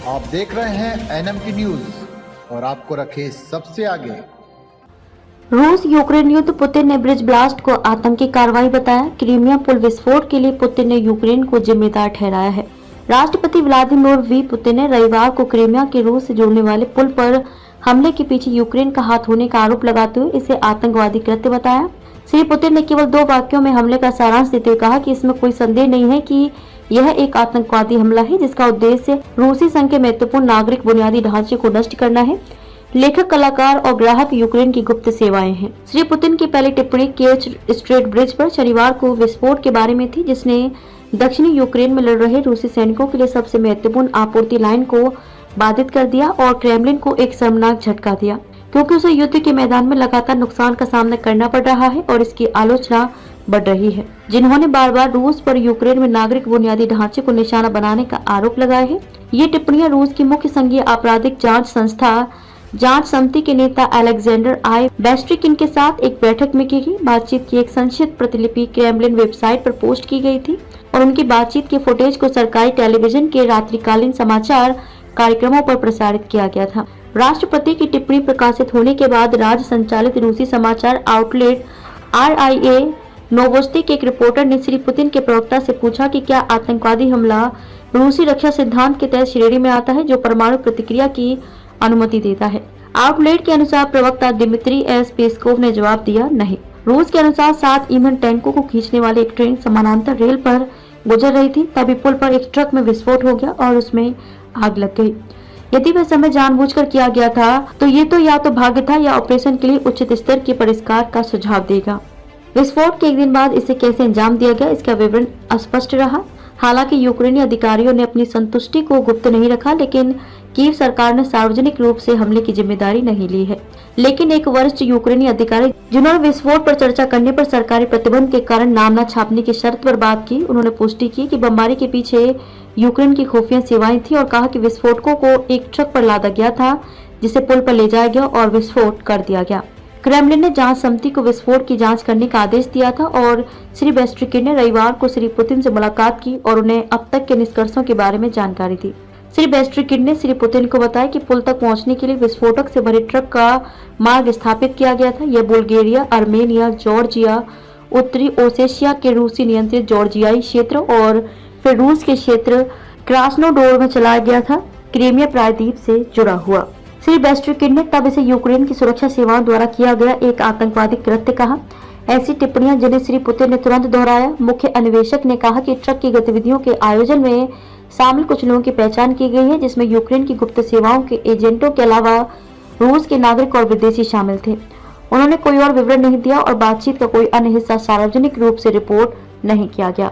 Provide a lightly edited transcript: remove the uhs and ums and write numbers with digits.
आप देख रहे हैं एनएमटी न्यूज और आपको रखे सबसे आगे। रूस यूक्रेन युद्ध, पुतिन ने ब्रिज ब्लास्ट को आतंकी कार्रवाई बताया। क्रीमिया पुल विस्फोट के लिए पुतिन ने यूक्रेन को जिम्मेदार ठहराया है। राष्ट्रपति व्लादिमीर वी पुतिन ने रविवार को क्रीमिया के रूस से जोड़ने वाले पुल पर हमले के पीछे यूक्रेन का हाथ होने का आरोप लगाते हुए इसे आतंकवादी कृत्य बताया। श्री पुतिन ने केवल 2 वाक्यों में हमले का सारांश देते हुए कहा कि इसमें कोई संदेह नहीं है कि यह एक आतंकवादी हमला है जिसका उद्देश्य रूसी संघ के महत्वपूर्ण नागरिक बुनियादी ढांचे को नष्ट करना है। लेखक, कलाकार और ग्राहक यूक्रेन की गुप्त सेवाएं हैं। श्री पुतिन की पहली टिप्पणी केच स्ट्रेट ब्रिज पर शनिवार को विस्फोट के बारे में थी, जिसने दक्षिणी यूक्रेन में लड़ रहे रूसी सैनिकों के लिए सबसे महत्वपूर्ण आपूर्ति लाइन को बाधित कर दिया और क्रेमलिन को एक शर्मनाक झटका दिया, क्योंकि उसे युद्ध के मैदान में लगातार नुकसान का सामना करना पड़ रहा है और इसकी आलोचना बढ़ रही है, जिन्होंने बार बार रूस पर यूक्रेन में नागरिक बुनियादी ढांचे को निशाना बनाने का आरोप लगाया है। ये टिप्पणियां रूस की मुख्य संघीय आपराधिक जांच संस्था जांच समिति के नेता अलेक्जेंडर आई बेस्ट्रिकिन के साथ एक बैठक में की गई। बातचीत की एक संक्षिप्त प्रतिलिपि क्रेमलिन वेबसाइट पर पोस्ट की गई थी और उनकी बातचीत के फुटेज को सरकारी टेलीविजन के रात्रिकालीन समाचार कार्यक्रमों पर प्रसारित किया गया था। राष्ट्रपति की टिप्पणी प्रकाशित होने के बाद राज्य संचालित रूसी समाचार आउटलेट RIA नोवोस्ती के एक रिपोर्टर ने श्री पुतिन के प्रवक्ता से पूछा कि क्या आतंकवादी हमला रूसी रक्षा सिद्धांत के तहत श्रेणी में आता है जो परमाणु प्रतिक्रिया की अनुमति देता है। आउटलेट के अनुसार प्रवक्ता दिमित्री एस पेस्कोव ने जवाब दिया, नहीं। रूस के अनुसार 7 ईंधन टैंकों को खींचने वाली एक ट्रेन समानांतर रेल पर गुजर रही थी, तभी पुल पर एक ट्रक में विस्फोट हो गया और उसमें आग लग गई। यदि वह समय जानबूझकर किया गया था तो ये तो या तो भाग्य था या ऑपरेशन के लिए उचित स्तर के परिष्कार का सुझाव देगा। विस्फोट के एक दिन बाद इसे कैसे अंजाम दिया गया, इसका विवरण अस्पष्ट रहा। हालांकि यूक्रेनी अधिकारियों ने अपनी संतुष्टि को गुप्त नहीं रखा, लेकिन कीव सरकार ने सार्वजनिक रूप से हमले की जिम्मेदारी नहीं ली है। लेकिन एक वरिष्ठ यूक्रेनी अधिकारी जिन्होंने विस्फोट पर चर्चा करने पर सरकारी प्रतिबंध के कारण नाम न छापने की शर्त पर बात की, उन्होंने पुष्टि की कि बमबारी के पीछे यूक्रेन की खुफिया सेवाएं थी और कहा कि विस्फोटकों को एक ट्रक पर लादा गया था जिसे पुल पर ले जाया गया और विस्फोट कर दिया गया। क्रेमलिन ने जांच समिति को विस्फोट की जांच करने का आदेश दिया था और श्री बेस्ट्रिकिन ने रविवार को श्री पुतिन से मुलाकात की और उन्हें अब तक के निष्कर्षों के बारे में जानकारी दी। श्री बेस्ट्रिकिन ने श्री पुतिन को बताया कि पुल तक पहुंचने के लिए विस्फोटक से भरे ट्रक का मार्ग स्थापित किया गया था। यह बुल्गारिया, आर्मेनिया, जॉर्जिया, उत्तरी ओसेशिया के रूसी नियंत्रित जॉर्जियाई क्षेत्र और फिर रूस के क्षेत्र क्रास्नोडोर में चलाया गया था, क्रीमिया प्रायद्वीप से जुड़ा हुआ। श्री बेस्ट्रिकिन ने तब इसे यूक्रेन की सुरक्षा सेवाओं द्वारा किया गया एक आतंकवादी कृत्य कहा। ऐसी टिप्पणियां जिन्हें श्री पुतिन ने तुरंत दोहराया। मुख्य अन्वेषक ने कहा कि ट्रक की गतिविधियों के आयोजन में शामिल कुछ लोगों की पहचान की गई है, जिसमें यूक्रेन की गुप्त सेवाओं के एजेंटों के अलावा रूस के नागरिक और विदेशी शामिल थे। उन्होंने कोई और विवरण नहीं दिया और बातचीत का कोई अन्य हिस्सा सार्वजनिक रूप से रिपोर्ट नहीं किया गया।